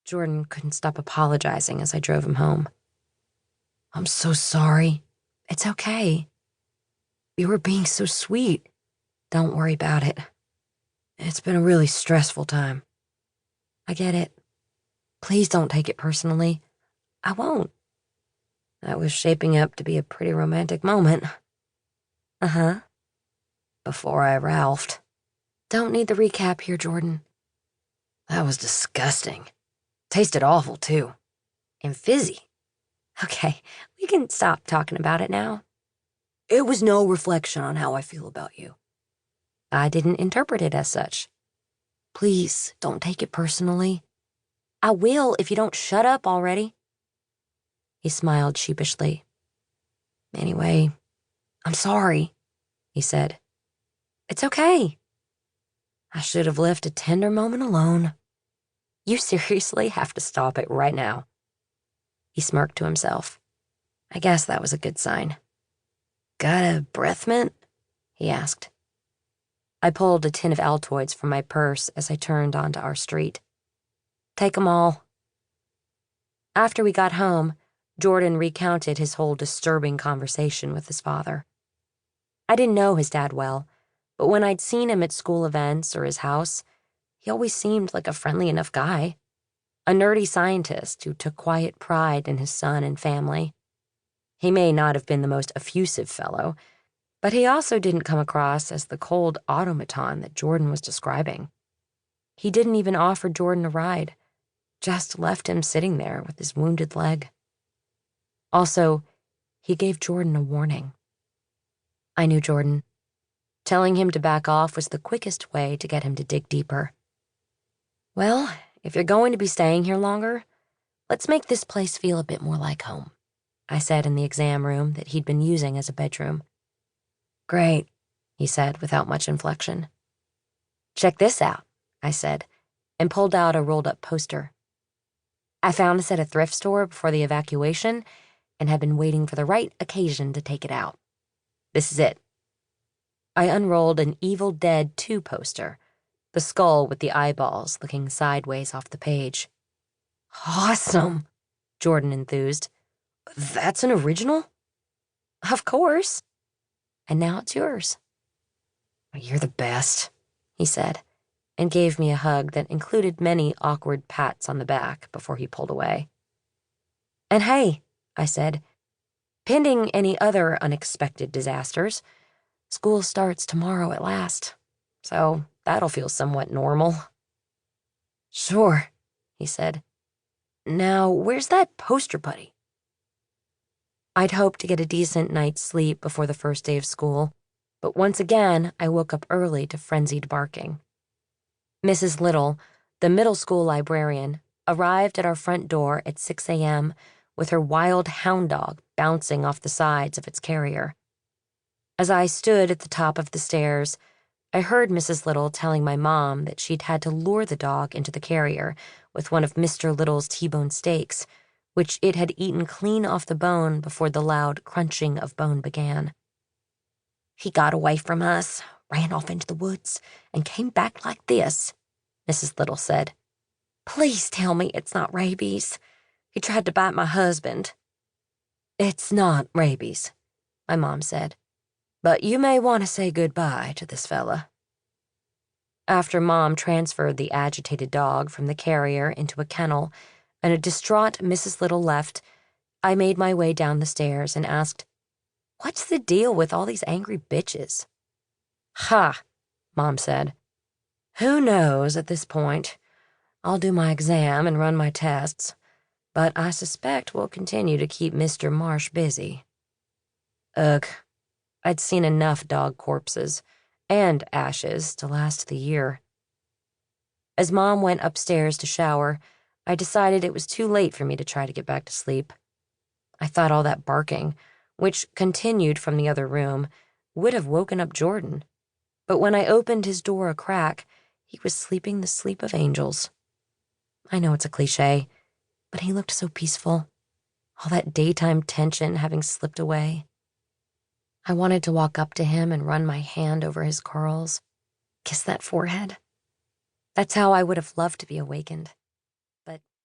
Jordan couldn't stop apologizing as I drove him home. "I'm so sorry. It's okay. You were being so sweet. Don't worry about it. It's been a really stressful time." "I get it. Please don't take it personally." "I won't." That was shaping up to be a pretty romantic moment. Uh-huh. Before I ralphed. Don't need the recap here, Jordan. That was disgusting. Tasted awful, too. And fizzy. Okay, we can stop talking about it now. It was no reflection on how I feel about you. I didn't interpret it as such. Please, don't take it personally. I will if you don't shut up already. He smiled sheepishly. Anyway, I'm sorry, he said. It's okay. I should have left a tender moment alone. You seriously have to stop it right now. He smirked to himself. I guess that was a good sign. Got a breath mint? He asked. I pulled a tin of Altoids from my purse as I turned onto our street. Take 'em all. After we got home, Jordan recounted his whole disturbing conversation with his father. I didn't know his dad well, but when I'd seen him at school events or his house, he always seemed like a friendly enough guy. A nerdy scientist who took quiet pride in his son and family. He may not have been the most effusive fellow, but he also didn't come across as the cold automaton that Jordan was describing. He didn't even offer Jordan a ride, just left him sitting there with his wounded leg. Also, he gave Jordan a warning. I knew Jordan. Telling him to back off was the quickest way to get him to dig deeper. Well, if you're going to be staying here longer, let's make this place feel a bit more like home, I said in the exam room that he'd been using as a bedroom. Great, he said without much inflection. Check this out, I said, and pulled out a rolled-up poster. I found this at a thrift store before the evacuation and had been waiting for the right occasion to take it out. This is it. I unrolled an Evil Dead 2 poster, the skull with the eyeballs looking sideways off the page. Awesome, Jordan enthused. That's an original? Of course. And now it's yours. You're the best, he said, and gave me a hug that included many awkward pats on the back before he pulled away. And hey, I said, pending any other unexpected disasters, school starts tomorrow at last, so that'll feel somewhat normal. Sure, he said. Now, where's that poster buddy? I'd hoped to get a decent night's sleep before the first day of school, but once again, I woke up early to frenzied barking. Mrs. Little, the middle school librarian, arrived at our front door at 6 a.m. with her wild hound dog bouncing off the sides of its carrier. As I stood at the top of the stairs, I heard Mrs. Little telling my mom that she'd had to lure the dog into the carrier with one of Mr. Little's T-bone steaks, which it had eaten clean off the bone before the loud crunching of bone began. He got away from us, ran off into the woods, and came back like this, Mrs. Little said. Please tell me it's not rabies. He tried to bite my husband. It's not rabies, my mom said, but you may want to say goodbye to this fella. After Mom transferred the agitated dog from the carrier into a kennel and a distraught Mrs. Little left, I made my way down the stairs and asked, What's the deal with all these angry bitches? Ha, Mom said. Who knows at this point? I'll do my exam and run my tests, but I suspect we'll continue to keep Mr. Marsh busy. Ugh, I'd seen enough dog corpses and ashes to last the year. As Mom went upstairs to shower, I decided it was too late for me to try to get back to sleep. I thought all that barking, which continued from the other room, would have woken up Jordan. But when I opened his door a crack, he was sleeping the sleep of angels. I know it's a cliché, but he looked so peaceful, all that daytime tension having slipped away. I wanted to walk up to him and run my hand over his curls, kiss that forehead. That's how I would have loved to be awakened. But